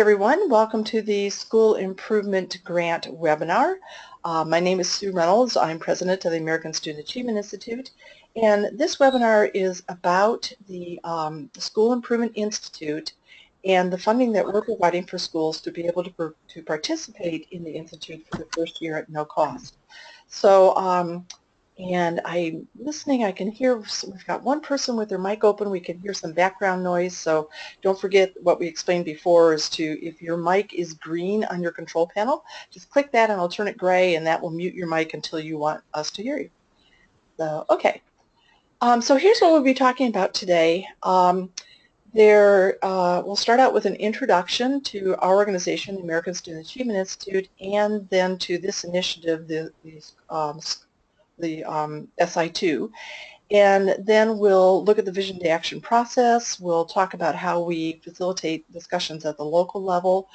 everyone, welcome to the School Improvement Grant webinar. My name is Sue Reynolds. I'm president of the American Student Achievement Institute, and this webinar is about the School Improvement Institute and the funding that we're providing for schools to be able to participate in the Institute for the first year at no cost. So and I'm listening, I can hear, we've got one person with their mic open, we can hear some background noise, so don't forget what we explained before is to, if your mic is green on your control panel, just click that and I'll turn it gray and that will mute your mic until you want us to hear you. So, okay. So here's what we'll be talking about today. We'll start out with an introduction to our organization, the American Student Achievement Institute, and then to this initiative, the SI2, and then we'll look at the vision to action process. We'll talk about how we facilitate discussions at the local level,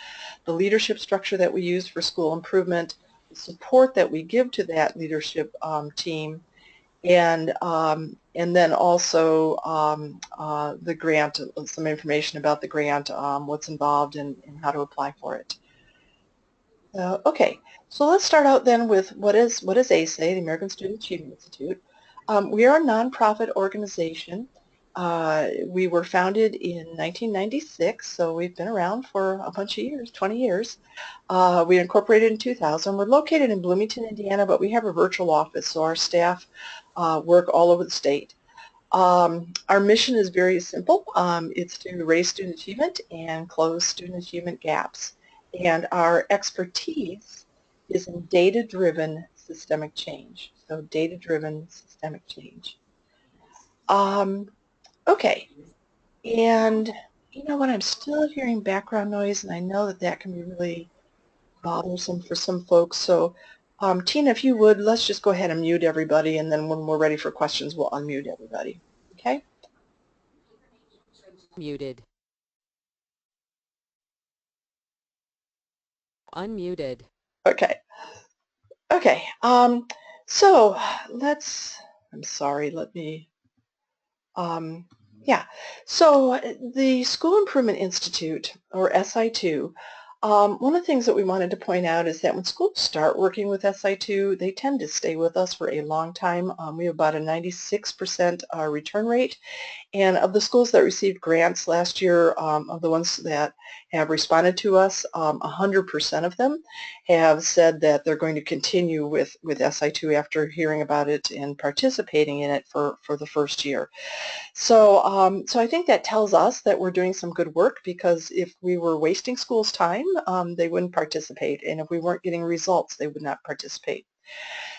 the leadership structure that we use for school improvement, the support that we give to that leadership team, and then also the grant, some information about the grant, what's involved and how to apply for it. Okay, so let's start out then with what is ASAI, the American Student Achievement Institute. We are a nonprofit organization. We were founded in 1996, so we've been around for a bunch of years, 20 years. We incorporated in 2000. We're located in Bloomington, Indiana, but we have a virtual office, so our staff work all over the state. Our mission is very simple. It's to raise student achievement and close student achievement gaps. And our expertise is in data-driven systemic change. So data-driven systemic change. Okay, and you know what, I'm still hearing background noise, and I know that that can be really bothersome for some folks. So Tina, if you would, let's just go ahead and mute everybody, and then when we're ready for questions, we'll unmute everybody. Okay? Muted. Unmuted. Okay. Okay. So let's, I'm sorry, let me, yeah. So the School Improvement Institute, or SI2, one of the things that we wanted to point out is that when schools start working with SI2, they tend to stay with us for a long time. We have about a 96% return rate. And of the schools that received grants last year, of the ones that have responded to us, 100% of them have said that they're going to continue with SI2 after hearing about it and participating in it for the first year. So, so I think that tells us that we're doing some good work, because if we were wasting schools' time, they wouldn't participate. And if we weren't getting results, they would not participate.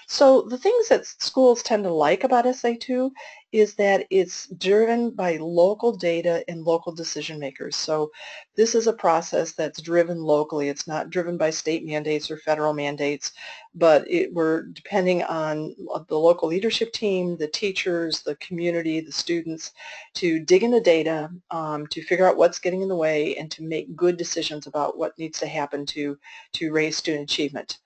So the things that schools tend to like about SI2 is that it's driven by local data and local decision makers. So this is a process that's driven locally. It's not driven by state mandates or federal mandates, but we're depending on the local leadership team, the teachers, the community, the students, to dig into data, to figure out what's getting in the way, and to make good decisions about what needs to happen to raise student achievement.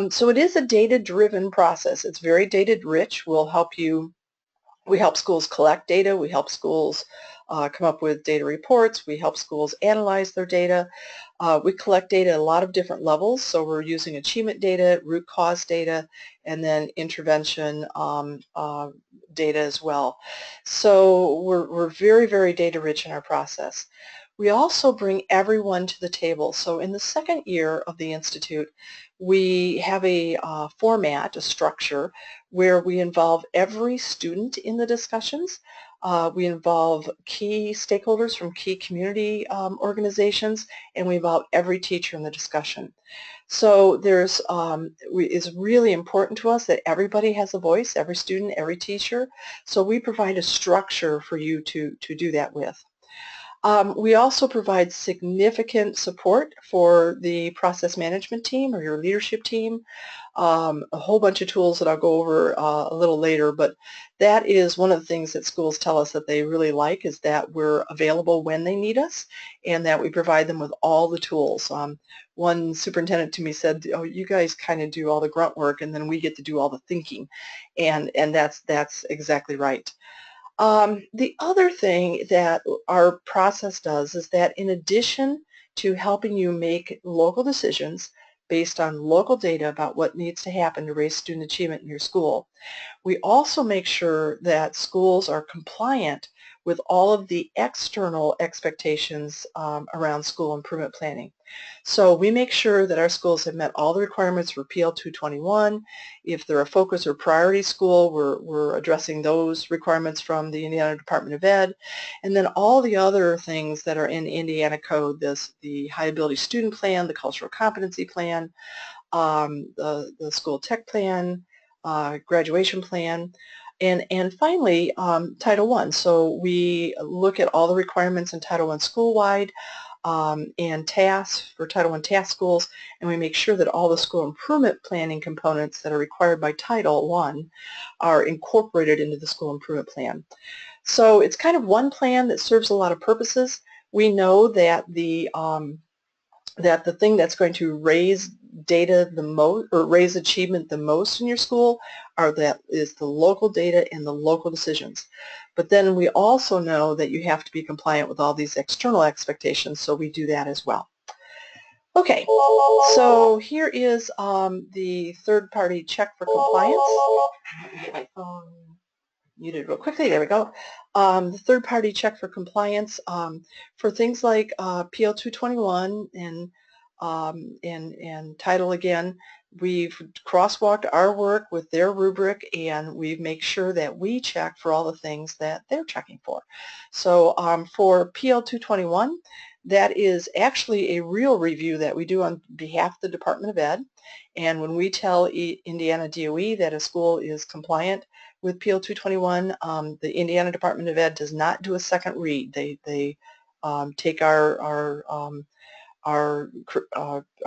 So it is a data-driven process. It's very data-rich. We help schools collect data. We help schools come up with data reports. We help schools analyze their data. We collect data at a lot of different levels. So we're using achievement data, root cause data, and then intervention data as well. So we're very, very data-rich in our process. We also bring everyone to the table. So in the second year of the Institute, we have a format, a structure, where we involve every student in the discussions. We involve key stakeholders from key community organizations, and we involve every teacher in the discussion. So it's really important to us that everybody has a voice, every student, every teacher. So we provide a structure for you to do that with. We also provide significant support for the process management team or your leadership team, a whole bunch of tools that I'll go over a little later, but that is one of the things that schools tell us that they really like, is that we're available when they need us and that we provide them with all the tools. One superintendent to me said, oh, you guys kind of do all the grunt work and then we get to do all the thinking, and that's exactly right. The other thing that our process does is that in addition to helping you make local decisions based on local data about what needs to happen to raise student achievement in your school. We also make sure that schools are compliant with all of the external expectations around school improvement planning. So we make sure that our schools have met all the requirements for PL 221. If they're a focus or priority school, we're addressing those requirements from the Indiana Department of Ed. And then all the other things that are in Indiana code, the high ability student plan, the cultural competency plan, the school tech plan, graduation plan, and finally Title I. So we look at all the requirements in Title I school-wide and tasks for Title I task schools, and we make sure that all the school improvement planning components that are required by Title I are incorporated into the school improvement plan. So it's kind of one plan that serves a lot of purposes. We know that the thing that's going to raise data the most, or raise achievement the most in your school, is the local data and the local decisions. But then we also know that you have to be compliant with all these external expectations, so we do that as well. Okay, so here is the third-party check for compliance. Let me get my phone muted real quickly. There we go. The third-party check for compliance for things like PL 221 and title again. We've crosswalked our work with their rubric, and we make sure that we check for all the things that they're checking for. So for PL 221, that is actually a real review that we do on behalf of the Department of Ed. And when we tell Indiana DOE that a school is compliant with PL 221, the Indiana Department of Ed does not do a second read. They take our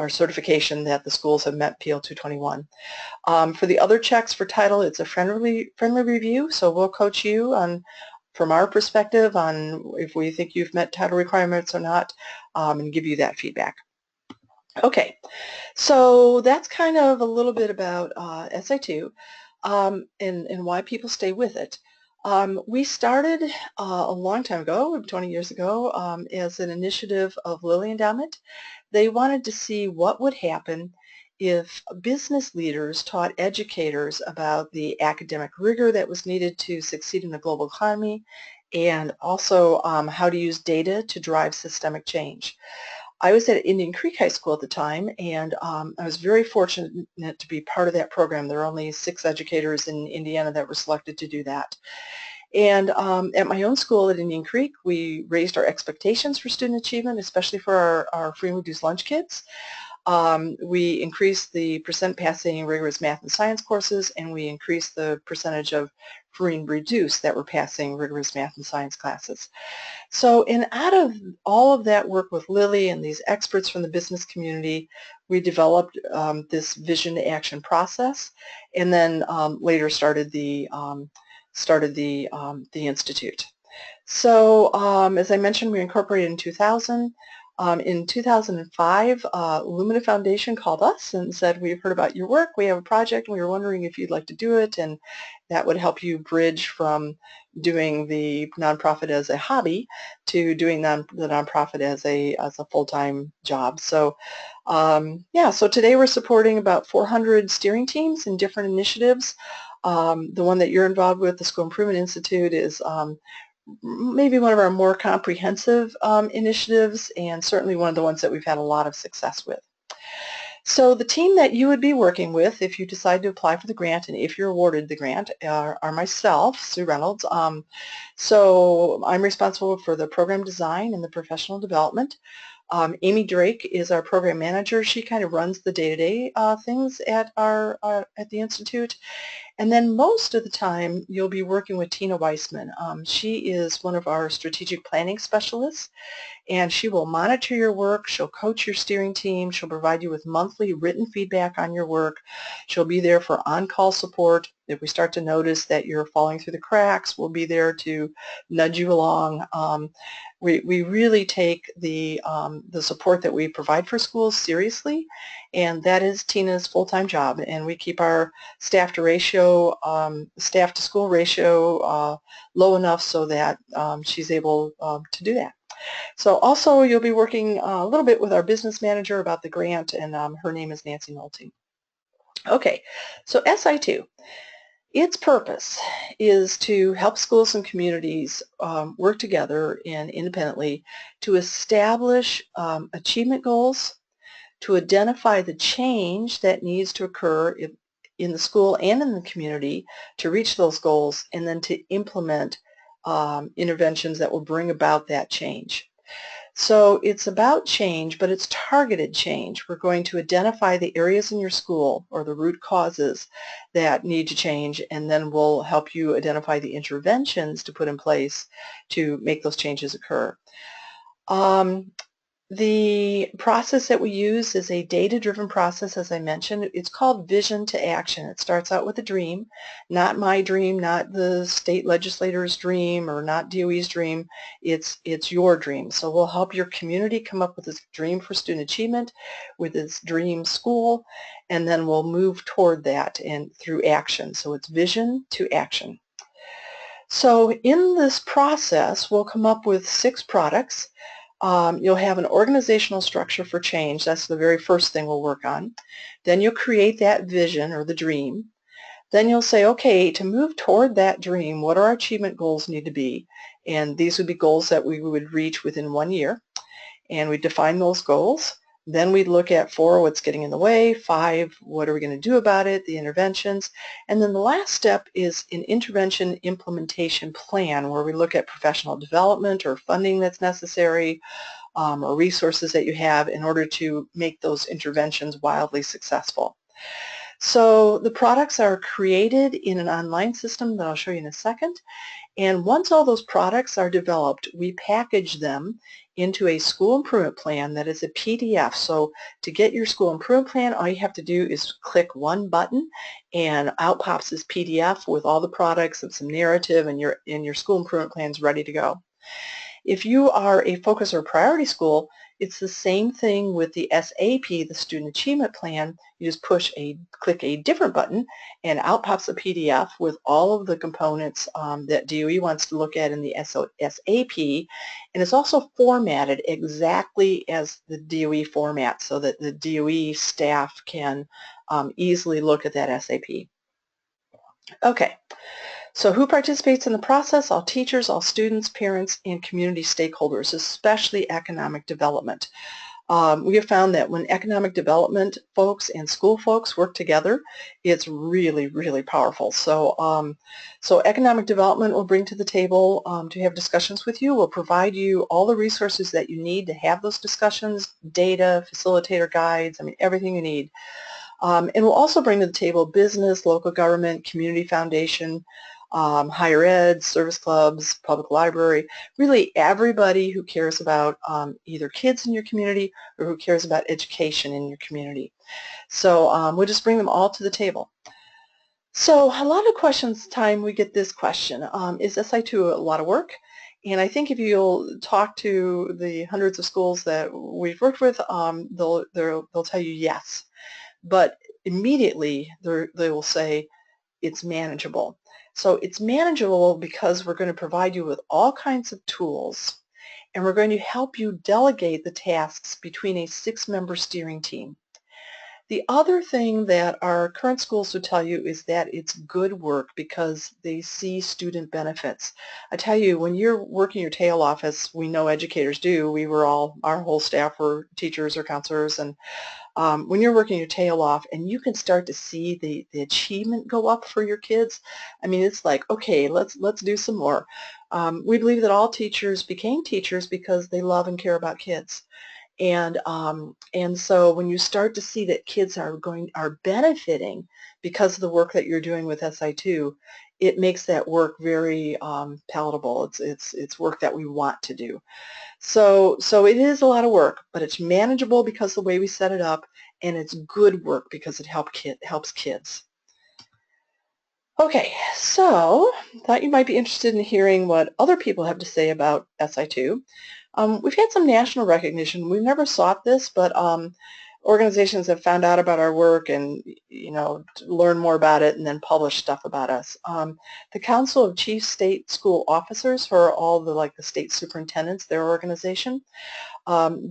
certification that the schools have met PL 221. For the other checks for title, it's a friendly review, so we'll coach you on, from our perspective, on if we think you've met title requirements or not, and give you that feedback. Okay, so that's kind of a little bit about SI2 and why people stay with it. We started a long time ago, 20 years ago, as an initiative of Lilly Endowment. They wanted to see what would happen if business leaders taught educators about the academic rigor that was needed to succeed in the global economy, and also how to use data to drive systemic change. I was at Indian Creek High School at the time, and I was very fortunate to be part of that program. There are only 6 educators in Indiana that were selected to do that. And at my own school at Indian Creek, we raised our expectations for student achievement, especially for our free and reduced lunch kids. We increased the percent passing rigorous math and science courses, and we increased the percentage of free and reduced that were passing rigorous math and science classes. So, and out of all of that work with Lilly and these experts from the business community, we developed this vision to action process, and then later started the Institute. So as I mentioned, we incorporated in 2000. In 2005, Lumina Foundation called us and said, we've heard about your work, we have a project, and we were wondering if you'd like to do it, and that would help you bridge from doing the nonprofit as a hobby to doing the nonprofit as a full-time job. So yeah, so today we're supporting about 400 steering teams in different initiatives. The one that you're involved with, the School Improvement Institute, is maybe one of our more comprehensive initiatives, and certainly one of the ones that we've had a lot of success with. So the team that you would be working with if you decide to apply for the grant, and if you're awarded the grant, are myself, Sue Reynolds. So I'm responsible for the program design and the professional development. Amy Drake is our program manager. She kind of runs the day-to-day things at the Institute. And then most of the time, you'll be working with Tina Weissman. She is one of our strategic planning specialists, and she will monitor your work. She'll coach your steering team. She'll provide you with monthly written feedback on your work. She'll be there for on-call support. If we start to notice that you're falling through the cracks, we'll be there to nudge you along. We really take the support that we provide for schools seriously, and that is Tina's full-time job. And we keep our staff to school ratio low enough so that she's able to do that. So also you'll be working a little bit with our business manager about the grant, and her name is Nancy Nolte. Okay, so SI2. Its purpose is to help schools and communities work together and independently to establish achievement goals, to identify the change that needs to occur in the school and in the community to reach those goals, and then to implement interventions that will bring about that change. So it's about change, but it's targeted change. We're going to identify the areas in your school or the root causes that need to change, and then we'll help you identify the interventions to put in place to make those changes occur. The process that we use is a data-driven process, as I mentioned. It's called vision to action. It starts out with a dream, not my dream, not the state legislator's dream, or not DOE's dream. It's your dream. So we'll help your community come up with this dream for student achievement, with this dream school, and then we'll move toward that and through action. So it's vision to action. So in this process, we'll come up with 6 products. You'll have an organizational structure for change. That's the very first thing we'll work on. Then you'll create that vision or the dream. Then you'll say, okay, to move toward that dream, what our achievement goals need to be? And these would be goals that we would reach within 1 year. And we define those goals. Then we'd look at 4, what's getting in the way, 5, what are we going to do about it, the interventions. And then the last step is an intervention implementation plan, where we look at professional development or funding that's necessary, or resources that you have in order to make those interventions wildly successful. So the products are created in an online system that I'll show you in a second. And once all those products are developed, we package them into a school improvement plan that is a PDF. So to get your school improvement plan, all you have to do is click one button, and out pops this PDF with all the products and some narrative, and your school improvement plan is ready to go. If you are a focus or priority school, it's the same thing with the SAP, the Student Achievement Plan. You just click a different button, and out pops a PDF with all of the components that DOE wants to look at in the SAP, and it's also formatted exactly as the DOE format so that the DOE staff can easily look at that SAP. Okay. So who participates in the process? All teachers, all students, parents, and community stakeholders, especially economic development. We have found that when economic development folks and school folks work together, it's really, really powerful. So, so economic development will bring to the table to have discussions with you. We'll provide you all the resources that you need to have those discussions, data, facilitator guides, I mean, everything you need. And we'll also bring to the table business, local government, community foundation, higher ed, service clubs, public library, really everybody who cares about either kids in your community or who cares about education in your community. So we'll just bring them all to the table. So a lot of questions time we get this question, is SI2 a lot of work? And I think if you'll talk to the hundreds of schools that we've worked with, they'll tell you yes. But immediately they will say it's manageable. So it's manageable because we're going to provide you with all kinds of tools, and we're going to help you delegate the tasks between a 6-member steering team. The other thing that our current schools would tell you is that it's good work because they see student benefits. I tell you, when you're working your tail off, as we know educators do, our whole staff were teachers or counselors, and when you're working your tail off and you can start to see the achievement go up for your kids, I mean, it's like, okay, let's do some more. We believe that all teachers became teachers because they love and care about kids. And so when you start to see that kids are benefiting because of the work that you're doing with SI2, it makes that work very palatable. It's work that we want to do. So it is a lot of work, but it's manageable because of the way we set it up, and it's good work because it helps kids. Okay, so thought you might be interested in hearing what other people have to say about SI2. We've had some national recognition. We've never sought this, but organizations have found out about our work and, learn more about it and then publish stuff about us. The Council of Chief State School Officers, who are all the state superintendents, their organization,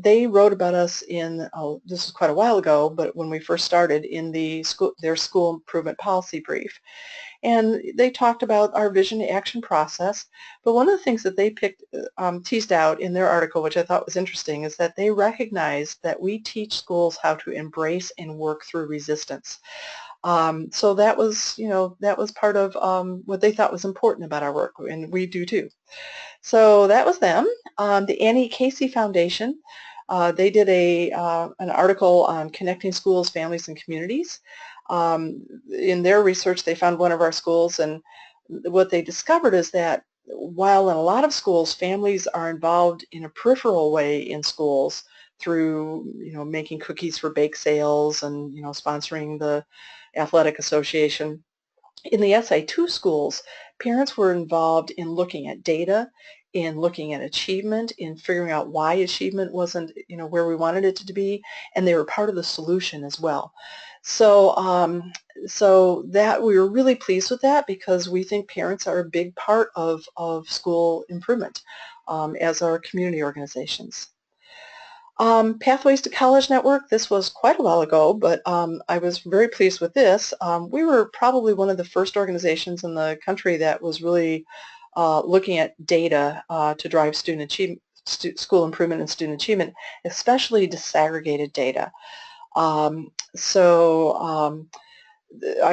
they wrote about us in, this is quite a while ago, but when we first started, in their school improvement policy brief. And they talked about our vision to action process. But one of the things that they teased out in their article, which I thought was interesting, is that they recognized that we teach schools how to embrace and work through resistance. So that was, that was part of what they thought was important about our work, and we do too. So that was them. The Annie Casey Foundation, they did an article on connecting schools, families, and communities. In their research, they found one of our schools, and what they discovered is that while in a lot of schools, families are involved in a peripheral way in schools through, making cookies for bake sales and, sponsoring the athletic association, in the SI2 schools, parents were involved in looking at data, in looking at achievement, in figuring out why achievement wasn't, where we wanted it to be, and they were part of the solution as well. So that we were really pleased with that, because we think parents are a big part of school improvement, as are community organizations. Pathways to College Network, this was quite a while ago, but I was very pleased with this. We were probably one of the first organizations in the country that was really looking at data to drive student achievement, school improvement and student achievement, especially disaggregated data. I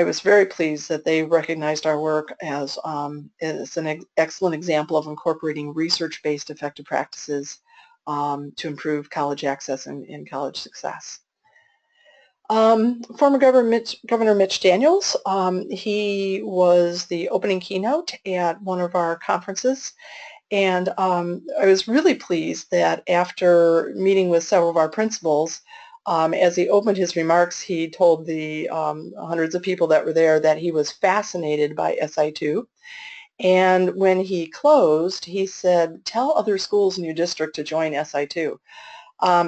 was very pleased that they recognized our work as an excellent example of incorporating research-based effective practices to improve college access and college success. Former Governor Mitch Daniels, he was the opening keynote at one of our conferences, and I was really pleased that after meeting with several of our principals, as he opened his remarks, he told the hundreds of people that were there that he was fascinated by SI2. And when he closed, he said, tell other schools in your district to join SI2.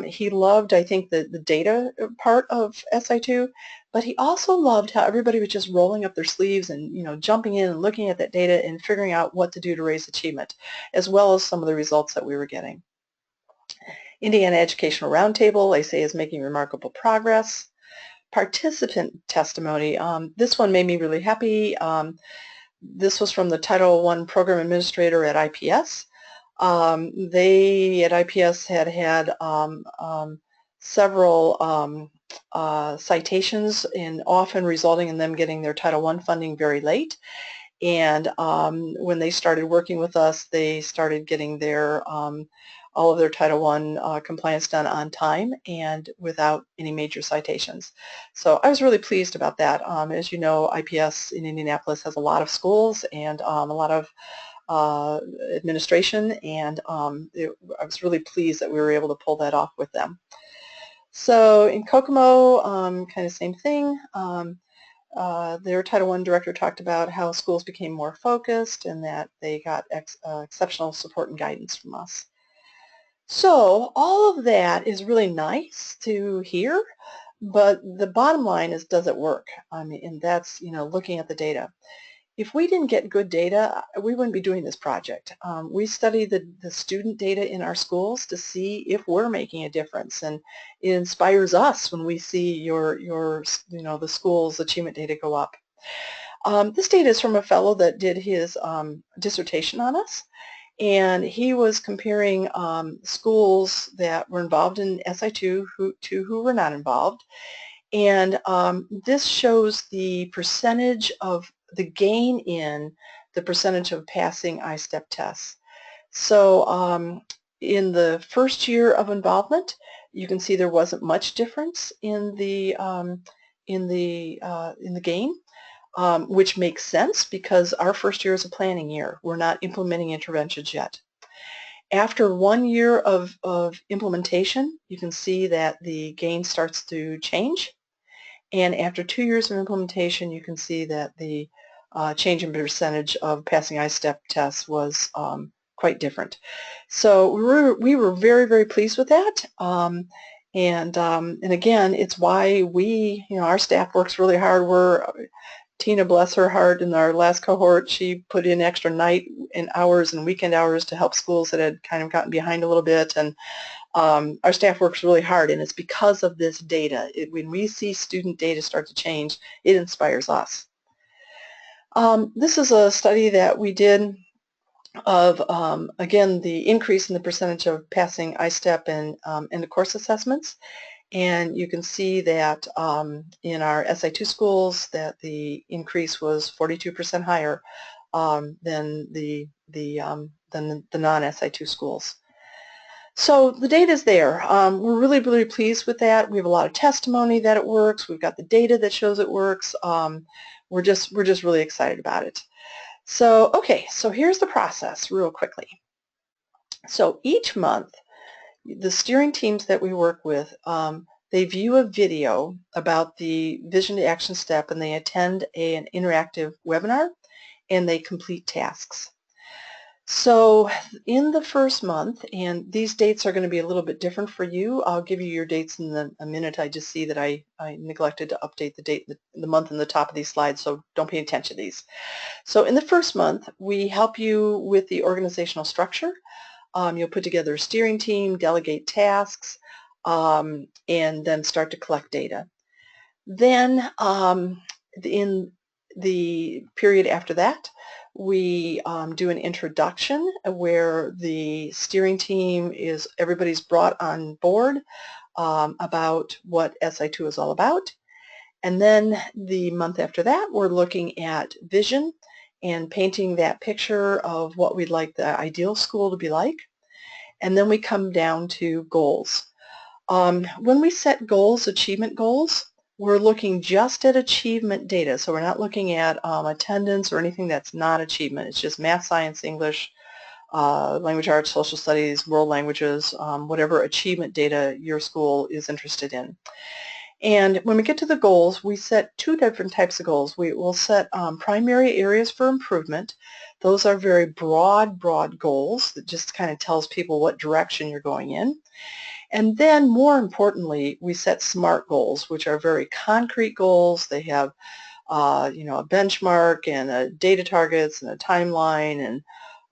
He loved, I think, the data part of SI2, but he also loved how everybody was just rolling up their sleeves and, jumping in and looking at that data and figuring out what to do to raise achievement, as well as some of the results that we were getting. Indiana Educational Roundtable, they say, is making remarkable progress. Participant testimony, this one made me really happy. This was from the Title I program administrator at IPS. They at IPS had several citations, and often resulting in them getting their Title I funding very late. And when they started working with us, they started getting their all of their Title I compliance done on time and without any major citations. So I was really pleased about that. As you know, IPS in Indianapolis has a lot of schools and a lot of administration, and I was really pleased that we were able to pull that off with them. So in Kokomo, kind of same thing. Their Title I director talked about how schools became more focused and that they got exceptional support and guidance from us. So all of that is really nice to hear, but the bottom line is, does it work? I mean, and that's, looking at the data. If we didn't get good data, we wouldn't be doing this project. We study the student data in our schools to see if we're making a difference, and it inspires us when we see the school's achievement data go up. This data is from a fellow that did his dissertation on us, and he was comparing schools that were involved in SI2 to who were not involved. And this shows the percentage of the gain in the percentage of passing ISTEP tests. So in the first year of involvement, you can see there wasn't much difference in the gain, which makes sense because our first year is a planning year. We're not implementing interventions yet. After 1 year of implementation, you can see that the gain starts to change. And after 2 years of implementation, you can see that the change in percentage of passing ISTEP tests was quite different. So we were very, very pleased with that. And again, it's why we, our staff works really hard. Tina, bless her heart, in our last cohort, she put in extra night and hours and weekend hours to help schools that had kind of gotten behind a little bit. And our staff works really hard, and it's because of this data. When we see student data start to change, it inspires us. This is a study that we did of, again, the increase in the percentage of passing ISTEP and end of course assessments. And you can see that in our SI2 schools that the increase was 42% higher than the non-SI2 schools. So the data is there. We're really, really pleased with that. We have a lot of testimony that it works. We've got the data that shows it works. We're just really excited about it. So, okay, so here's the process real quickly. So each month, the steering teams that we work with, they view a video about the vision to action step, and they attend an interactive webinar, and they complete tasks. So in the first month, and these dates are going to be a little bit different for you. I'll give you your dates in a minute. I just see that I neglected to update the date, the month in the top of these slides, so don't pay attention to these. So in the first month, we help you with the organizational structure. You'll put together a steering team, delegate tasks, and then start to collect data. Then in the period after that, we do an introduction where the steering team everybody's brought on board about what SI2 is all about. And then the month after that, we're looking at vision and painting that picture of what we'd like the ideal school to be like. And then we come down to goals. When we set goals, achievement goals, we're looking just at achievement data. So we're not looking at attendance or anything that's not achievement. It's just math, science, English, language arts, social studies, world languages, whatever achievement data your school is interested in. And when we get to the goals, we set two different types of goals. We will set primary areas for improvement. Those are very broad goals that just kind of tells people what direction you're going in. And then more importantly, we set SMART goals, which are very concrete goals. They have a benchmark and data targets and a timeline,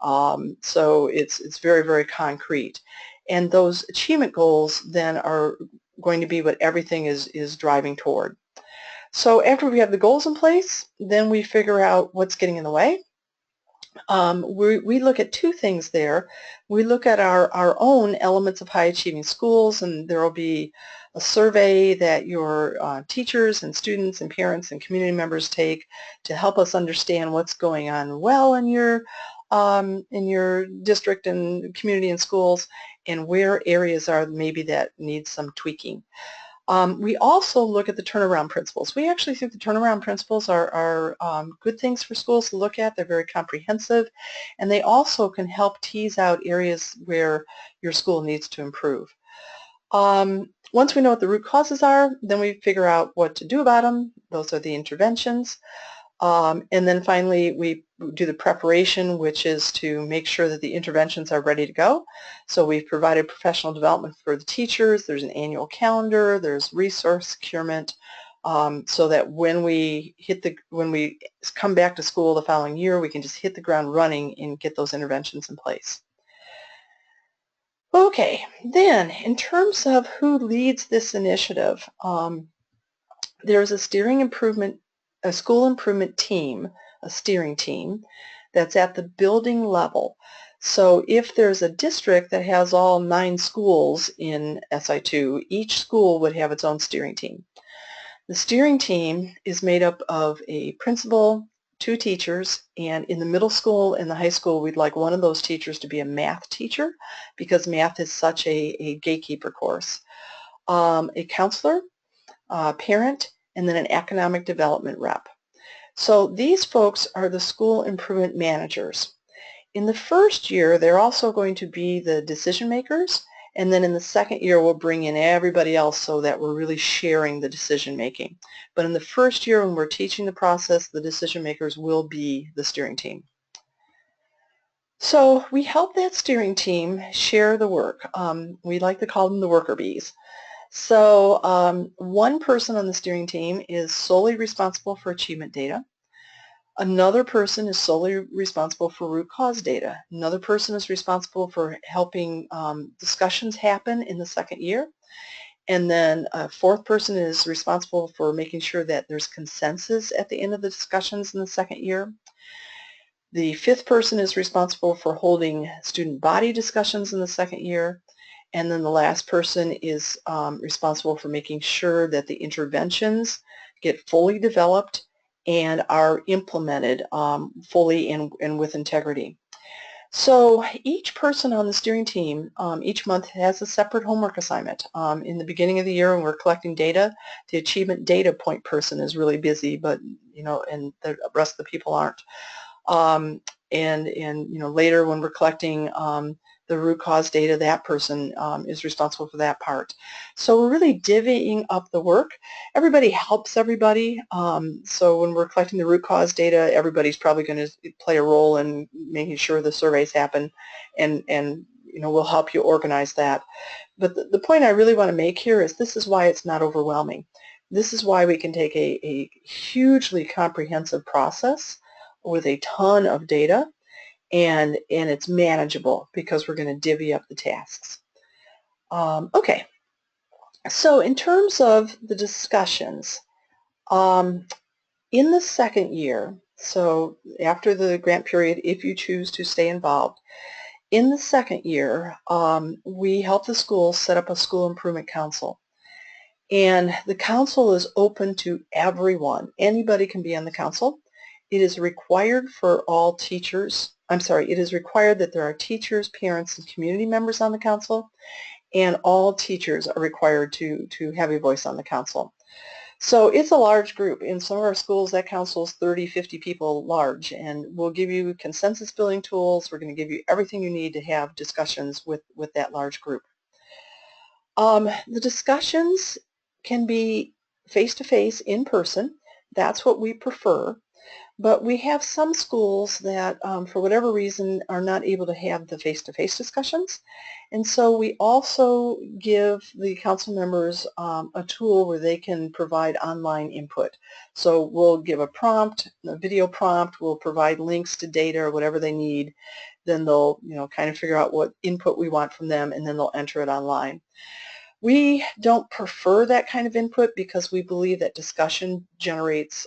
and so it's very, very concrete. And those achievement goals then are going to be what everything is driving toward. So after we have the goals in place, then we figure out what's getting in the way. We look at two things there. We look at our own elements of high achieving schools, and there will be a survey that your teachers and students and parents and community members take to help us understand what's going on well in your district and community and schools, and where areas are maybe that need some tweaking. We also look at the turnaround principles. We actually think the turnaround principles are good things for schools to look at. They're very comprehensive, and they also can help tease out areas where your school needs to improve. Once we know what the root causes are, then we figure out what to do about them. Those are the interventions. And then finally, we do the preparation, which is to make sure that the interventions are ready to go. So we've provided professional development for the teachers. There's an annual calendar. There's resource procurement, so that when we come back to school the following year, we can just hit the ground running and get those interventions in place. Okay, then in terms of who leads this initiative, there's a school improvement team, a steering team, that's at the building level. So if there's a district that has all 9 schools in SI2, each school would have its own steering team. The steering team is made up of a principal, 2 teachers, and in the middle school and the high school, we'd like one of those teachers to be a math teacher because math is such a gatekeeper course. A counselor, parent, and then an economic development rep. So these folks are the school improvement managers. In the first year, they're also going to be the decision makers, and then in the second year, we'll bring in everybody else so that we're really sharing the decision making. But in the first year, when we're teaching the process, the decision makers will be the steering team. So we help that steering team share the work. We like to call them the worker bees. So one person on the steering team is solely responsible for achievement data. Another person is solely responsible for root cause data. Another person is responsible for helping discussions happen in the second year. And then a fourth person is responsible for making sure that there's consensus at the end of the discussions in the second year. The fifth person is responsible for holding student body discussions in the second year. And then the last person is responsible for making sure that the interventions get fully developed and are implemented fully and with integrity. So each person on the steering team each month has a separate homework assignment. In the beginning of the year when we're collecting data, the achievement data point person is really busy, but and the rest of the people aren't. And later when we're collecting the root cause data, that person is responsible for that part. So we're really divvying up the work. Everybody helps everybody. So when we're collecting the root cause data, everybody's probably going to play a role in making sure the surveys happen, and we'll help you organize that. But the point I really want to make here is this is why it's not overwhelming. This is why we can take a hugely comprehensive process with a ton of data, and it's manageable because we're going to divvy up the tasks. Okay, so in terms of the discussions, in the second year, so after the grant period, if you choose to stay involved, in the second year, we help the schools set up a school improvement council. And the council is open to everyone. Anybody can be on the council. It is required for all teachers. It is required that there are teachers, parents, and community members on the council, and all teachers are required to have a voice on the council. So it's a large group. In some of our schools, that council is 30, 50 people large, and we'll give you consensus building tools. We're going to give you everything you need to have discussions with that large group. The discussions can be face-to-face, in person. That's what we prefer. But we have some schools that, for whatever reason, are not able to have the face-to-face discussions. And so we also give the council members a tool where they can provide online input. So we'll give a prompt, a video prompt. We'll provide links to data or whatever they need. Then they'll, kind of figure out what input we want from them, and then they'll enter it online. We don't prefer that kind of input because we believe that discussion generates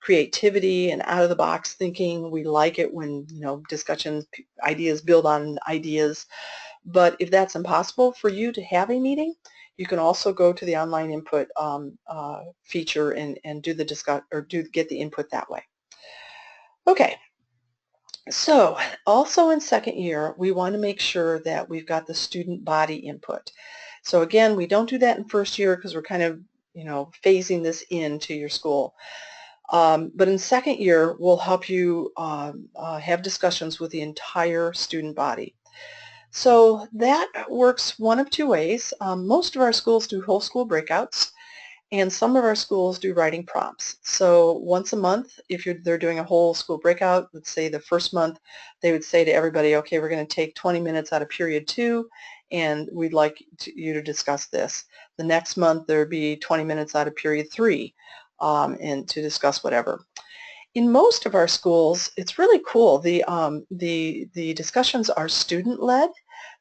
creativity and out-of-the-box thinking. We like it when discussions, ideas build on ideas. But if that's impossible for you to have a meeting, you can also go to the online input feature and do the get the input that way. Okay. So also in second year, we want to make sure that we've got the student body input. So again, we don't do that in first year because we're kind of, phasing this into your school. But in second year, we'll help you have discussions with the entire student body. So that works one of two ways. Most of our schools do whole school breakouts, and some of our schools do writing prompts. So once a month, if they're doing a whole school breakout, let's say the first month, they would say to everybody, okay, we're going to take 20 minutes out of period 2, and we'd like you to discuss this. The next month, there would be 20 minutes out of period 3, and to discuss whatever. In most of our schools, it's really cool. The discussions are student-led,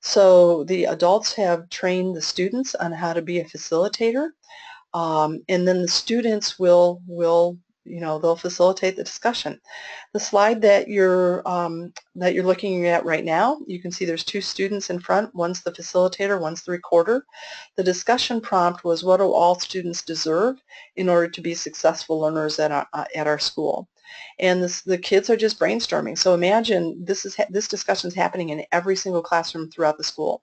so the adults have trained the students on how to be a facilitator. And then the students will they'll facilitate the discussion. The slide that you're looking at right now, you can see there's two students in front. One's the facilitator, one's the recorder. The discussion prompt was, what do all students deserve in order to be successful learners at our school? And the kids are just brainstorming. So imagine this discussion is happening in every single classroom throughout the school.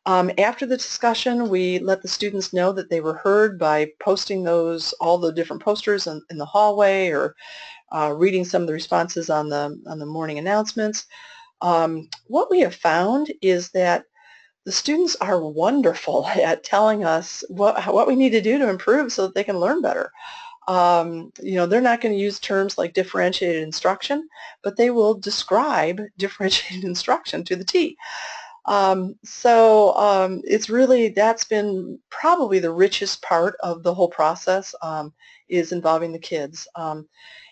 After the discussion, we let the students know that they were heard by posting all the different posters in the hallway, or reading some of the responses on the morning announcements. What we have found is that the students are wonderful at telling us what we need to do to improve so that they can learn better. They're not going to use terms like differentiated instruction, but they will describe differentiated instruction to the T. It's really, that's been probably the richest part of the whole process, is involving the kids.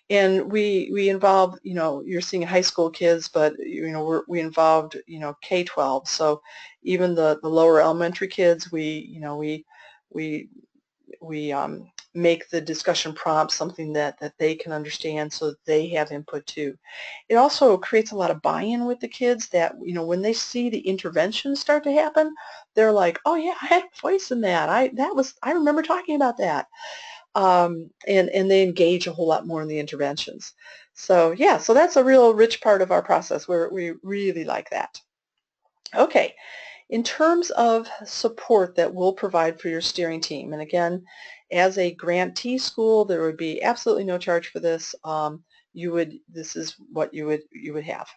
And we involve, you're seeing high school kids, but we involved, K-12. So even the lower elementary kids, we make the discussion prompts something that they can understand, so that they have input too. It also creates a lot of buy-in with the kids, that when they see the interventions start to happen, they're like, oh yeah, I had a voice in that. I remember talking about that. And they engage a whole lot more in the interventions. So yeah, so that's a real rich part of our process, where we really like that. Okay, in terms of support that we'll provide for your steering team, and again, as a grantee school, there would be absolutely no charge for this. This is what you would have.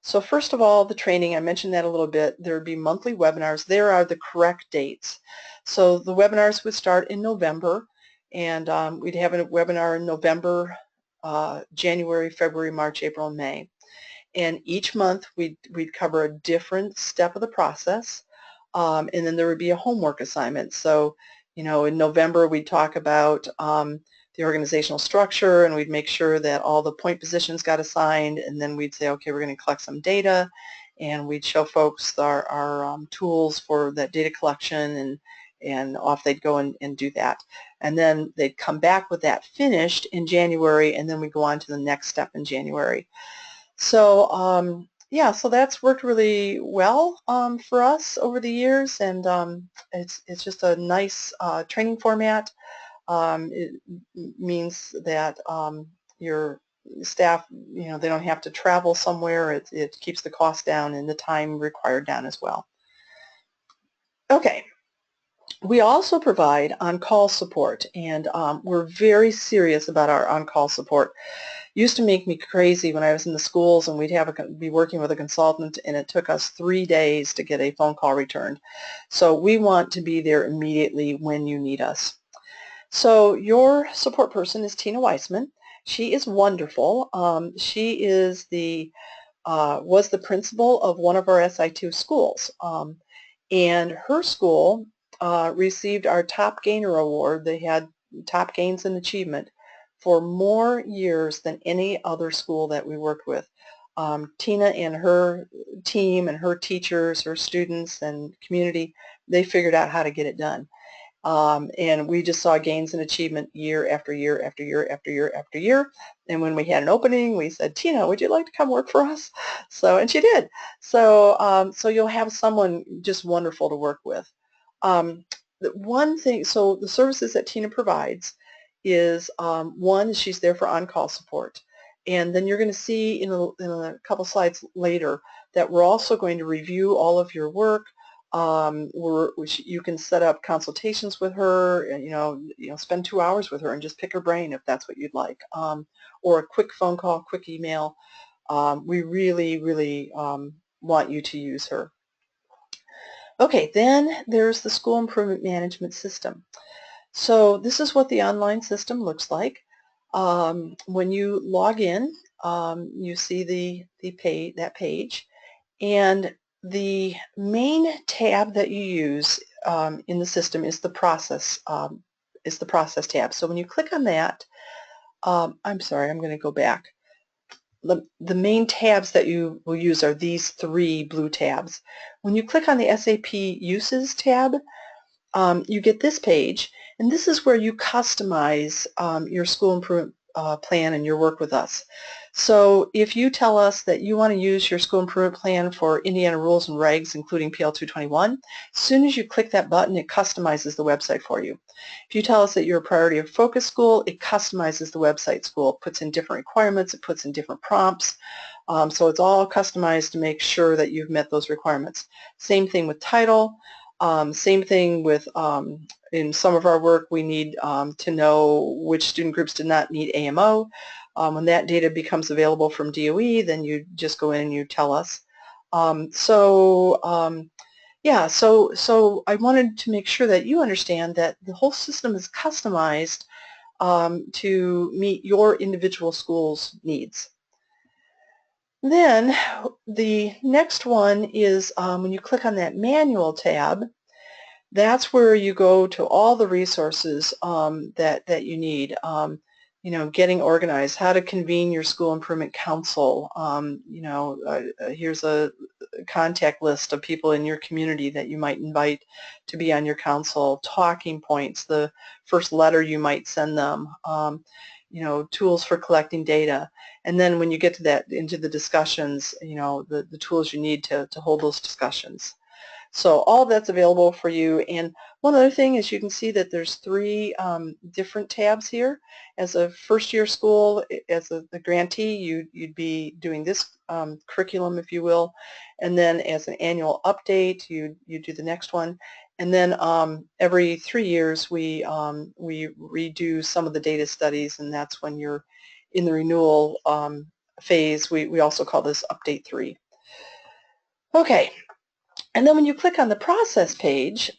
So first of all, the training, I mentioned that a little bit. There would be monthly webinars. There are the correct dates. So the webinars would start in November, and we'd have a webinar in November, January, February, March, April, and May. And each month we'd cover a different step of the process, and then there would be a homework assignment. So, in November we'd talk about the organizational structure, and we'd make sure that all the point positions got assigned, and then we'd say, okay, we're going to collect some data, and we'd show folks our tools for that data collection, and off they'd go and do that. And then they'd come back with that finished in January, and then we go on to the next step in January. So yeah, so that's worked really well for us over the years, and it's just a nice training format. It means that your staff, they don't have to travel somewhere. It keeps the cost down and the time required down as well. Okay. We also provide on-call support, and we're very serious about our on-call support. Used to make me crazy when I was in the schools and we'd be working with a consultant, and it took us 3 days to get a phone call returned. So we want to be there immediately when you need us. So your support person is Tina Weissman. She is wonderful. She is was the principal of one of our SI2 schools, and her school received our Top Gainer Award. They had top gains in achievement for more years than any other school that we worked with. Tina and her team and her teachers, her students and community, they figured out how to get it done. And we just saw gains in achievement year after year after year after year after year. And when we had an opening, we said, Tina, would you like to come work for us? And she did. So you'll have someone just wonderful to work with. The one thing, so the services that Tina provides is, one, she's there for on-call support. And then you're going to see in a couple slides later that we're also going to review all of your work. You can set up consultations with her, and spend 2 hours with her and just pick her brain if that's what you'd like, or a quick phone call, quick email. We really, really want you to use her. Okay, then there's the School Improvement Management System. So this is what the online system looks like. When you log in, you see that page, and the main tab that you use in the system is the process tab. So when you click on that, I'm sorry, I'm going to go back. The main tabs that you will use are these 3 blue tabs. When you click on the SAP Uses tab, you get this page, and this is where you customize your school improvement plan and your work with us. So if you tell us that you want to use your school improvement plan for Indiana rules and regs, including PL 221, as soon as you click that button, it customizes the website for you. If you tell us that you're a priority of focus school, it customizes the website school. It puts in different requirements, it puts in different prompts. So it's all customized to make sure that you've met those requirements. Same thing with title. Same thing with, in some of our work, we need to know which student groups did not need AMO. When that data becomes available from DOE, then you just go in and you tell us. Yeah, so I wanted to make sure that you understand that the whole system is customized to meet your individual school's needs. Then the next one is when you click on that Manual tab, that's where you go to all the resources that you need. You know, getting organized, how to convene your school improvement council. You know, here's a contact list of people in your community that you might invite to be on your council, talking points, the first letter you might send them, you know, tools for collecting data. And then when you get to that, into the discussions, you know, the tools you need to hold those discussions. So all of that's available for you. And one other thing is you can see that there's three different tabs here. As a first-year school, as the grantee, you'd be doing this curriculum, if you will. And then as an annual update, you do the next one. And then every 3 years, we redo some of the data studies, and that's when you're in the renewal phase. We also call this Update 3. Okay. And then when you click on the process page,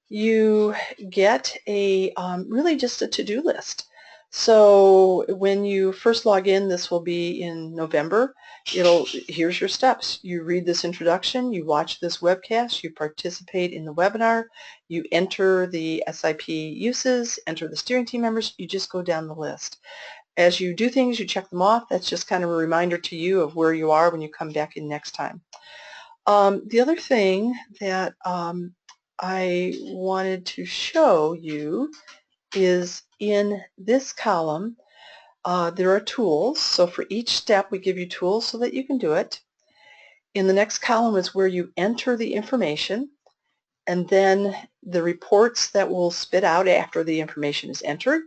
you get a really just a to-do list. So when you first log in, this will be in November. Here's your steps. You read this introduction, you watch this webcast, you participate in the webinar, you enter the SIP uses, enter the steering team members, you just go down the list. As you do things, you check them off. That's just kind of a reminder to you of where you are when you come back in next time. The other thing that I wanted to show you is in this column there are tools. So for each step we give you tools so that you can do it. In the next column is where you enter the information, and then the reports that will spit out after the information is entered.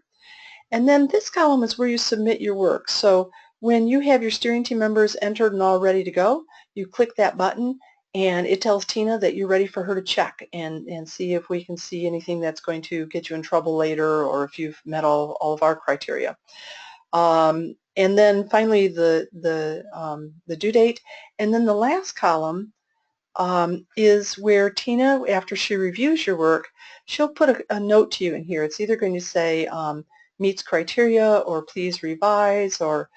And then this column is where you submit your work. So when you have your steering team members entered and all ready to go, you click that button and it tells Tina that you're ready for her to check and see if we can see anything that's going to get you in trouble later, or if you've met all of our criteria. And then finally the due date. And then the last column is where Tina, after she reviews your work, she'll put a note to you in here. It's either going to say meets criteria, or please revise, or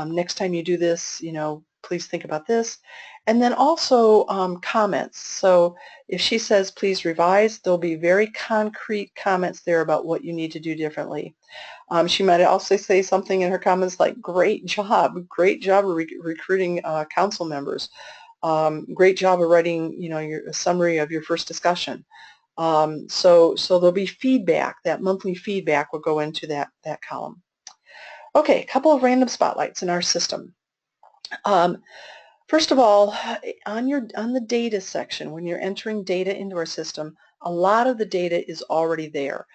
next time you do this, you know, please think about this. And then also comments. So if she says please revise, there'll be very concrete comments there about what you need to do differently. She might also say something in her comments like, great job recruiting council members. Great job of writing, you know, a summary of your first discussion. So there'll be feedback. That monthly feedback will go into that column. Okay, a couple of random spotlights in our system. First of all, on the data section, when you're entering data into our system, a lot of the data is already there.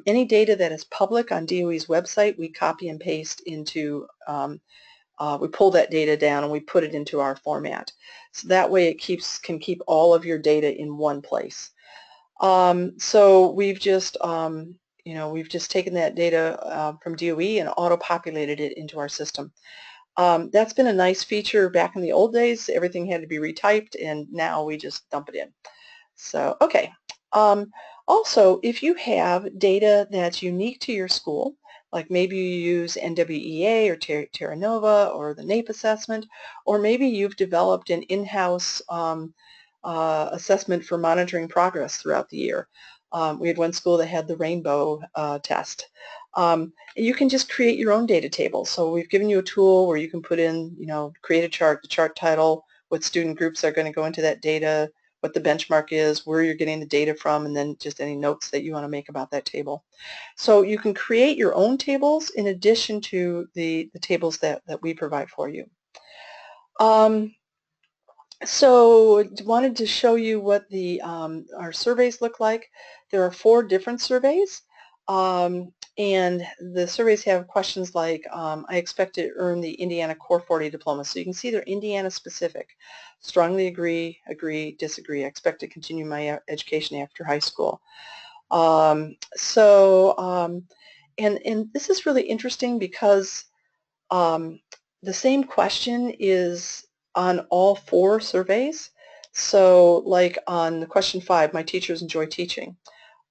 Any data that is public on DOE's website, we copy and paste into we pull that data down and we put it into our format. So that way it can keep all of your data in one place. So we've just taken that data from DOE and auto-populated it into our system. That's been a nice feature. Back in the old days, everything had to be retyped, and now we just dump it in. So, okay. Also, if you have data that's unique to your school, like maybe you use NWEA or Terra Nova or the NAEP assessment, or maybe you've developed an in-house assessment for monitoring progress throughout the year. We had one school that had the rainbow test. You can just create your own data table. So we've given you a tool where you can put in, you know, create a chart, the chart title, what student groups are going to go into that data, what the benchmark is, where you're getting the data from, and then just any notes that you want to make about that table. So you can create your own tables in addition to the tables that we provide for you. So wanted to show you what our surveys look like. There are 4 different surveys, and the surveys have questions like, I expect to earn the Indiana Core 40 diploma. So you can see they're Indiana specific. Strongly agree, agree, disagree. I expect to continue my education after high school. And this is really interesting because the same question is on all 4 surveys. So like on the question 5, my teachers enjoy teaching.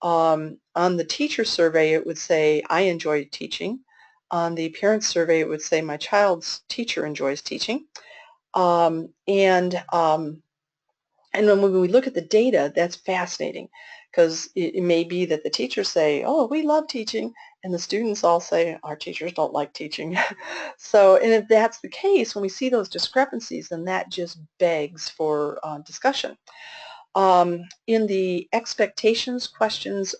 On the teacher survey, it would say, I enjoy teaching. On the parent survey, it would say my child's teacher enjoys teaching. And when we look at the data, that's fascinating because it may be that the teachers say, oh, we love teaching, and the students all say, our teachers don't like teaching. So, and if that's the case, when we see those discrepancies, then that just begs for discussion. In the expectations questions,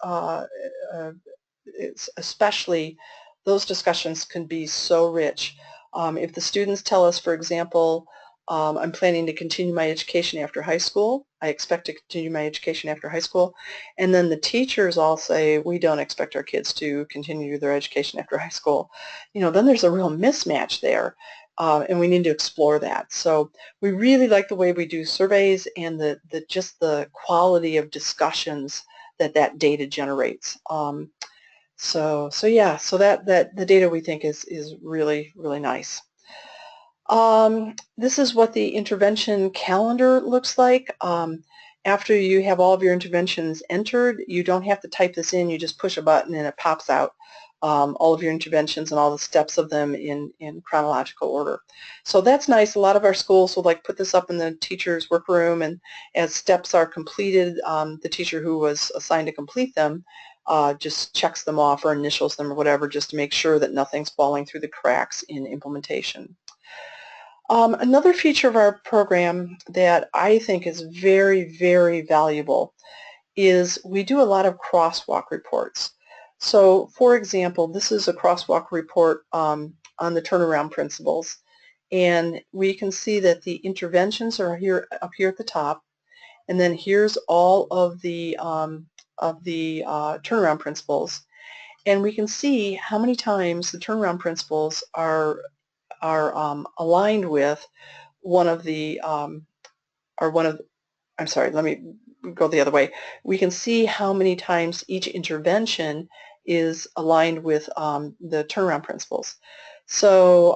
especially, those discussions can be so rich. If the students tell us, for example, I'm planning to continue my education after high school, I expect to continue my education after high school, and then the teachers all say, we don't expect our kids to continue their education after high school, then there's a real mismatch there, and we need to explore that. So we really like the way we do surveys and just the quality of discussions that data generates. So yeah, so that the data we think is really, really nice. This is what the intervention calendar looks like. After you have all of your interventions entered, you don't have to type this in, you just push a button and it pops out all of your interventions and all the steps of them in chronological order. So that's nice. A lot of our schools will put this up in the teacher's workroom, and as steps are completed, the teacher who was assigned to complete them just checks them off or initials them or whatever, just to make sure that nothing's falling through the cracks in implementation. Another feature of our program that I think is very, very valuable is we do a lot of crosswalk reports. So, for example, this is a crosswalk report on the turnaround principles, and we can see that the interventions are up here at the top, and then here's all of the turnaround principles, and we can see how many times the turnaround principles are aligned with one of the I'm sorry, let me go the other way. We can see how many times each intervention is aligned with the turnaround principles. So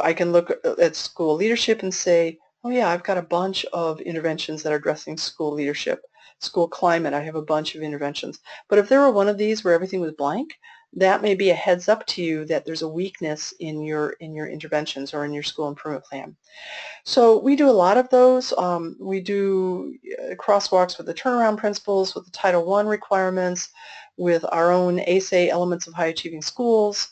I can look at school leadership and say, oh yeah, I've got a bunch of interventions that are addressing school leadership. School climate, I have a bunch of interventions. But if there were one of these where everything was blank, that may be a heads up to you that there's a weakness in your interventions or in your school improvement plan. So we do a lot of those. We do crosswalks with the turnaround principles, with the Title I requirements, with our own ASAI Elements of High Achieving Schools.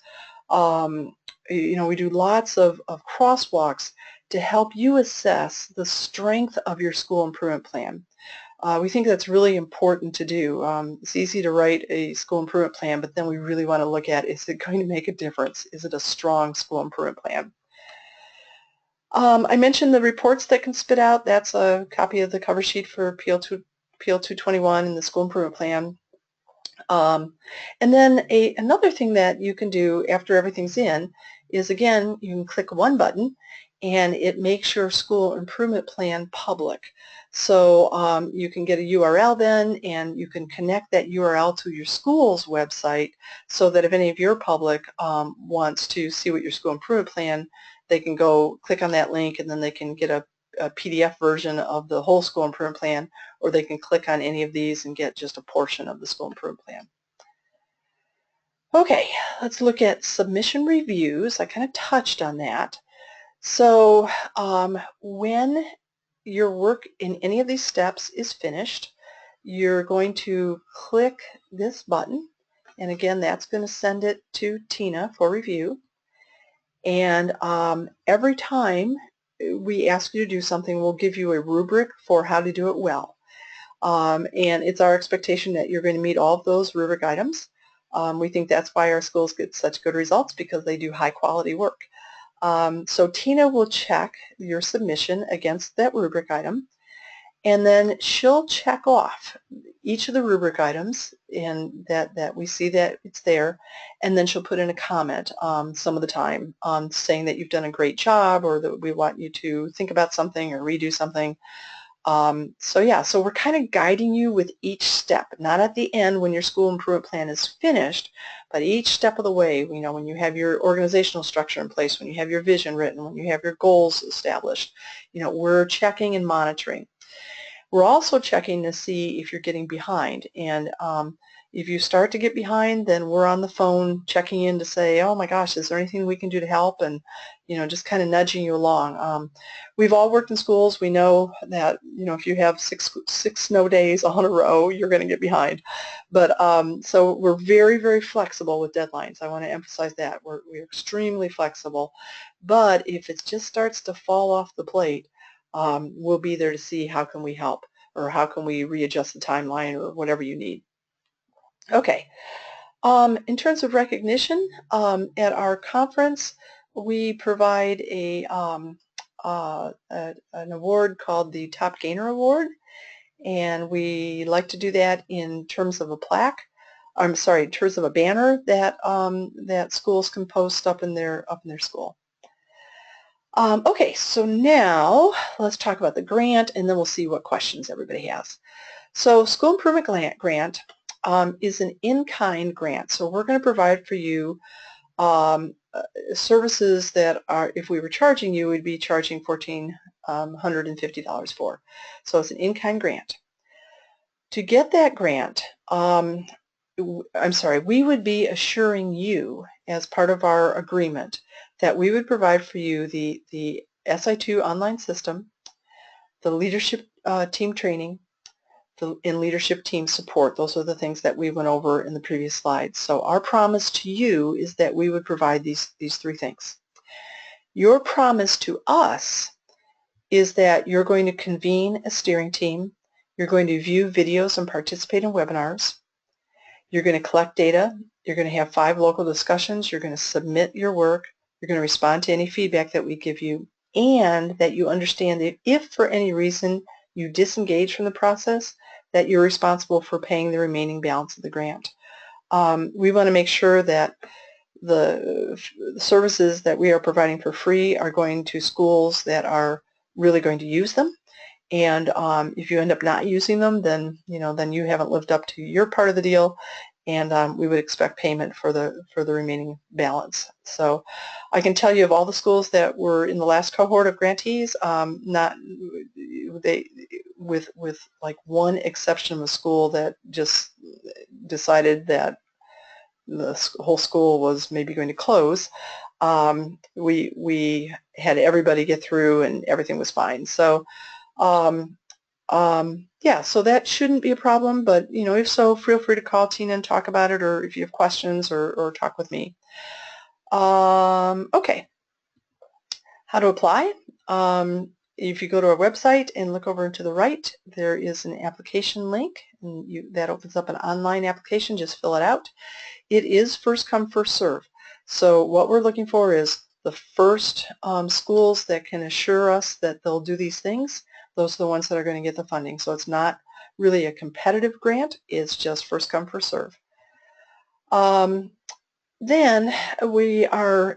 We do lots of crosswalks to help you assess the strength of your school improvement plan. We think that's really important to do. It's easy to write a school improvement plan, but then we really want to look at, is it going to make a difference? Is it a strong school improvement plan? I mentioned the reports that can spit out. That's a copy of the cover sheet for PL221 and the school improvement plan. And then another thing that you can do after everything's in is, again, you can click one button and it makes your school improvement plan public. So you can get a URL then, and you can connect that URL to your school's website, so that if any of your public wants to see what your school improvement plan, they can go click on that link and then they can get a PDF version of the whole school improvement plan, or they can click on any of these and get just a portion of the school improvement plan. Okay, let's look at submission reviews. I kind of touched on that. So when your work in any of these steps is finished, you're going to click this button, and again, that's going to send it to Tina for review. And every time we ask you to do something, we'll give you a rubric for how to do it well. And it's our expectation that you're going to meet all of those rubric items. We think that's why our schools get such good results, because they do high quality work. So Tina will check your submission against that rubric item, and then she'll check off each of the rubric items and that we see that it's there, and then she'll put in a comment some of the time saying that you've done a great job, or that we want you to think about something or redo something. So yeah, so we're kind of guiding you with each step, not at the end when your school improvement plan is finished, but each step of the way. When you have your organizational structure in place, when you have your vision written, when you have your goals established, we're checking and monitoring. We're also checking to see if you're getting behind, and if you start to get behind, then we're on the phone checking in to say, oh my gosh, is there anything we can do to help, and just kind of nudging you along. We've all worked in schools. We know that if you have six snow days on a row, you're going to get behind. But so we're very, very flexible with deadlines. I want to emphasize that. We're extremely flexible. But if it just starts to fall off the plate, we'll be there to see how can we help, or how can we readjust the timeline, or whatever you need. Okay. In terms of recognition, at our conference, we provide an award called the Top Gainer Award, and we like to do that in terms of a plaque. I'm sorry, in terms of a banner that that schools can post up in their school. Okay, so now let's talk about the grant, and then we'll see what questions everybody has. So School Improvement Grant is an in-kind grant. So we're going to provide for you services that are, if we were charging you, we'd be charging $1,450 for. So it's an in-kind grant. To get that grant, we would be assuring you, as part of our agreement, that we would provide for you the SI2 online system, the leadership team training, in leadership team support. Those are the things that we went over in the previous slides. So our promise to you is that we would provide these three things. Your promise to us is that you're going to convene a steering team, you're going to view videos and participate in webinars, you're going to collect data, you're going to have 5 local discussions, you're going to submit your work, you're going to respond to any feedback that we give you, and that you understand that if for any reason you disengage from the process, that you're responsible for paying the remaining balance of the grant. We want to make sure that the services that we are providing for free are going to schools that are really going to use them. And if you end up not using them, then then you haven't lived up to your part of the deal, and we would expect payment for the remaining balance. So I can tell you, of all the schools that were in the last cohort of grantees, with like one exception of a school that just decided that the whole school was maybe going to close, we had everybody get through and everything was fine. So yeah, so that shouldn't be a problem, but if so, feel free to call Tina and talk about it, or if you have questions, or talk with me. Okay, how to apply. If you go to our website and look over to the right, there is an application link, and that opens up an online application. Just fill it out. It is first come, first serve. So what we're looking for is the first schools that can assure us that they'll do these things. Those are the ones that are going to get the funding. So it's not really a competitive grant. It's just first come, first serve. Then we are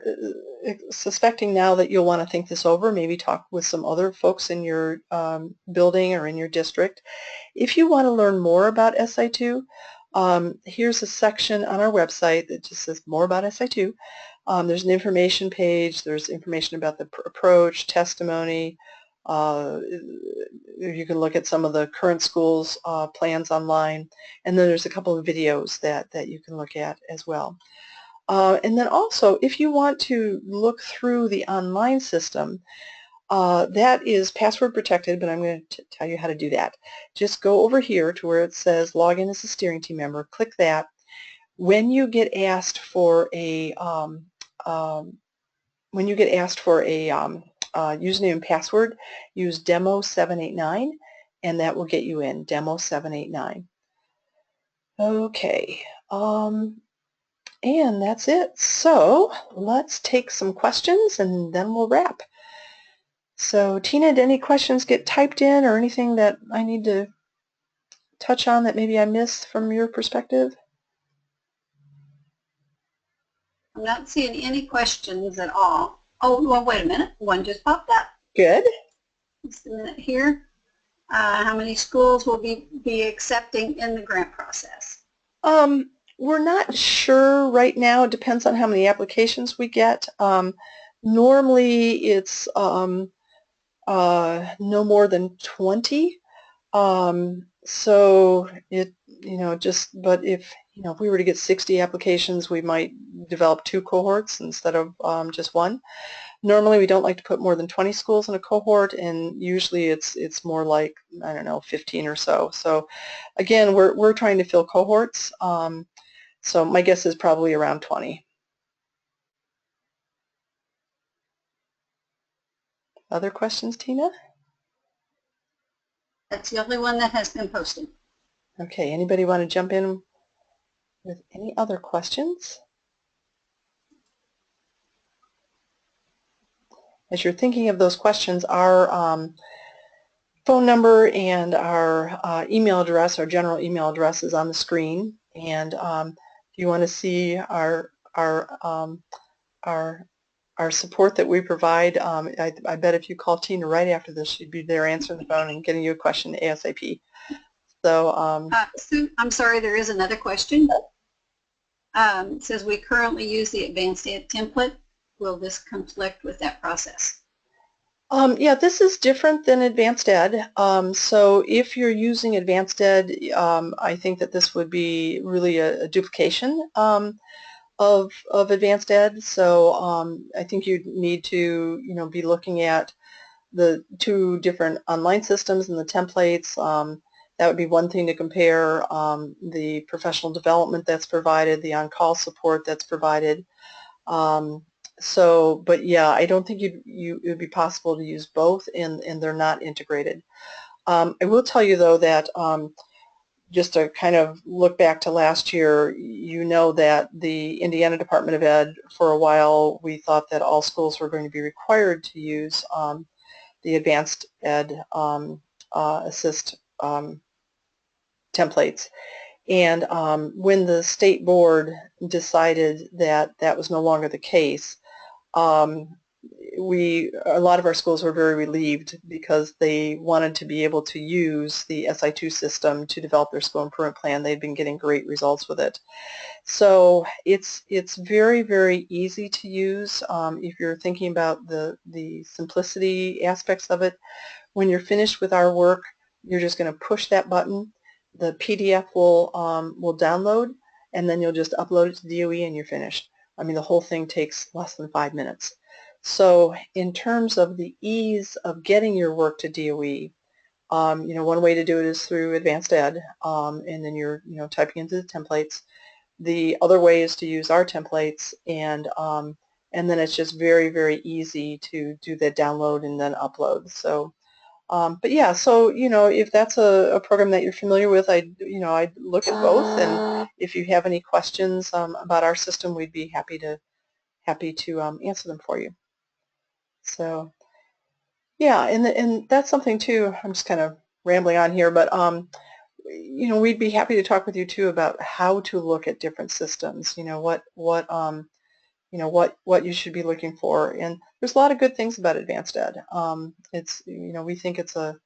suspecting now that you'll want to think this over, maybe talk with some other folks in your building or in your district. If you want to learn more about SI2, here's a section on our website that just says more about SI2. There's an information page. There's information about the approach, testimony. You can look at some of the current schools' plans online, and then there's a couple of videos that you can look at as well. And then also, if you want to look through the online system, that is password protected, but I'm going to tell you how to do that. Just go over here to where it says log in as a steering team member. Click that. When you get asked for a username and password, use demo789, and that will get you in, demo789. Okay. And that's it. So let's take some questions and then we'll wrap. So Tina, did any questions get typed in, or anything that I need to touch on that maybe I missed from your perspective? I'm not seeing any questions at all. Oh, well, wait a minute. One just popped up. Good. Just a minute here. How many schools will be accepting in the grant process? We're not sure right now. It depends on how many applications we get. Normally it's no more than 20. So it, but if, if we were to get 60 applications, we might develop 2 cohorts instead of just 1. Normally we don't like to put more than 20 schools in a cohort, and usually it's more like, I don't know, 15 or so. So again, we're trying to fill cohorts. So my guess is probably around 20. Other questions, Tina? That's the only one that has been posted. Okay, anybody want to jump in with any other questions? As you're thinking of those questions, our phone number and our email address, our general email address, is on the screen. And if you want to see our support that we provide, I bet if you call Tina right after this, she'd be there answering the phone and getting you a question ASAP. So, Sue, I'm sorry, there is another question. It says we currently use the Advanced Ed template. Will this conflict with that process? Yeah, this is different than Advanced Ed. So if you're using Advanced Ed, I think that this would be really a duplication of Advanced Ed. So I think you need to, be looking at the 2 different online systems and the templates. That would be one thing to compare. The professional development that's provided, the on-call support that's provided. But yeah, I don't think it would be possible to use both, and they're not integrated. I will tell you though that just to kind of look back to last year, that the Indiana Department of Ed, for a while, we thought that all schools were going to be required to use the Advanced Ed Assist templates. And when the state board decided that that was no longer the case, a lot of our schools were very relieved because they wanted to be able to use the SI2 system to develop their school improvement plan. They'd been getting great results with it. So it's very, very easy to use if you're thinking about the simplicity aspects of it. When you're finished with our work, you're just going to push that button. The PDF will download, and then you'll just upload it to DOE and you're finished. I mean, the whole thing takes less than 5 minutes. So in terms of the ease of getting your work to DOE, one way to do it is through Advanced Ed, and then you're typing into the templates. The other way is to use our templates, and then it's just very, very easy to do the download and then upload. So, but yeah, so if that's a program that you're familiar with, I'd look at both, and if you have any questions about our system, we'd be happy to answer them for you. So yeah, and that's something too. I'm just kind of rambling on here, but we'd be happy to talk with you too about how to look at different systems. What you should be looking for. And there's a lot of good things about Advanced Ed. We think it's a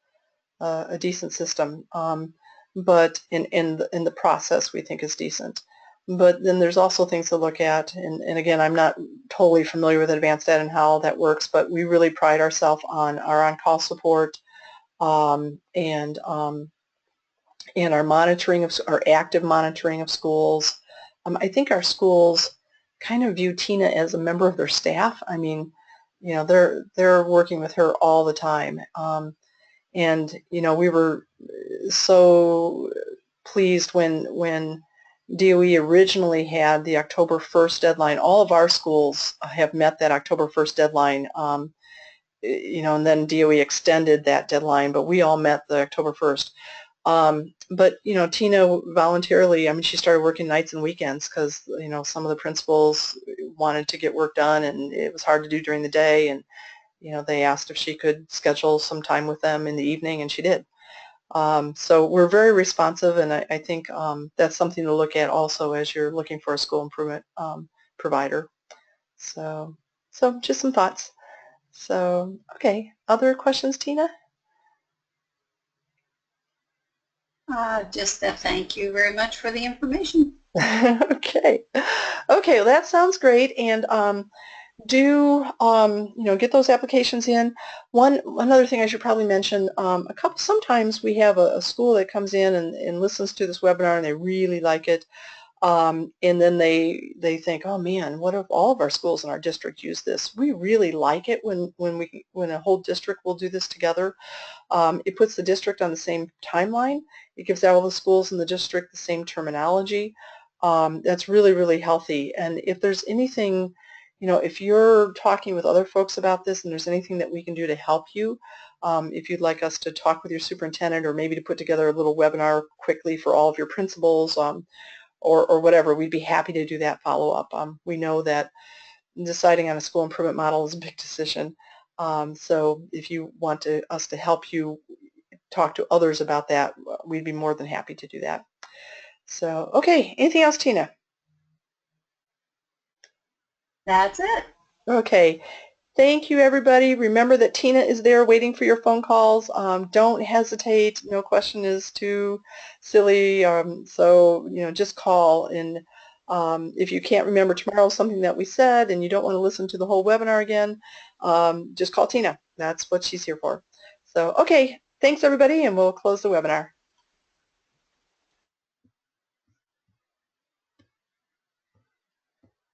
decent system, but in the process we think is decent. But then there's also things to look at, and again, I'm not totally familiar with Advanced Ed and how that works, but we really pride ourselves on our on-call support and our monitoring of our active monitoring of schools. I think our schools kind of view Tina as a member of their staff. I mean, they're working with her all the time. And we were so pleased when DOE originally had the October 1st deadline. All of our schools have met that October 1st deadline, and then DOE extended that deadline, but we all met the October 1st. But Tina voluntarily, I mean, she started working nights and weekends because some of the principals wanted to get work done, and it was hard to do during the day, and they asked if she could schedule some time with them in the evening, and she did. So we're very responsive, and I think that's something to look at also as you're looking for a school improvement provider. So just some thoughts. So, okay, other questions, Tina? Just that thank you very much for the information. Okay, well, that sounds great. And do get those applications in. One other thing I should probably mention, sometimes we have a school that comes in and listens to this webinar and they really like it. And then they think, oh man, what if all of our schools in our district use this? We really like it when a whole district will do this together. It puts the district on the same timeline. It gives all the schools in the district the same terminology. That's really, really healthy. And if there's anything, if you're talking with other folks about this and there's anything that we can do to help you, if you'd like us to talk with your superintendent or maybe to put together a little webinar quickly for all of your principals, or whatever, we'd be happy to do that follow-up. We know that deciding on a school improvement model is a big decision. So if you want us to help you talk to others about that, we'd be more than happy to do that. So, okay, anything else, Tina? That's it. Okay. Thank you, everybody. Remember that Tina is there waiting for your phone calls. Don't hesitate. No question is too silly. So, just call. And if you can't remember tomorrow something that we said and you don't want to listen to the whole webinar again, just call Tina. That's what she's here for. So, okay. Thanks, everybody, and we'll close the webinar.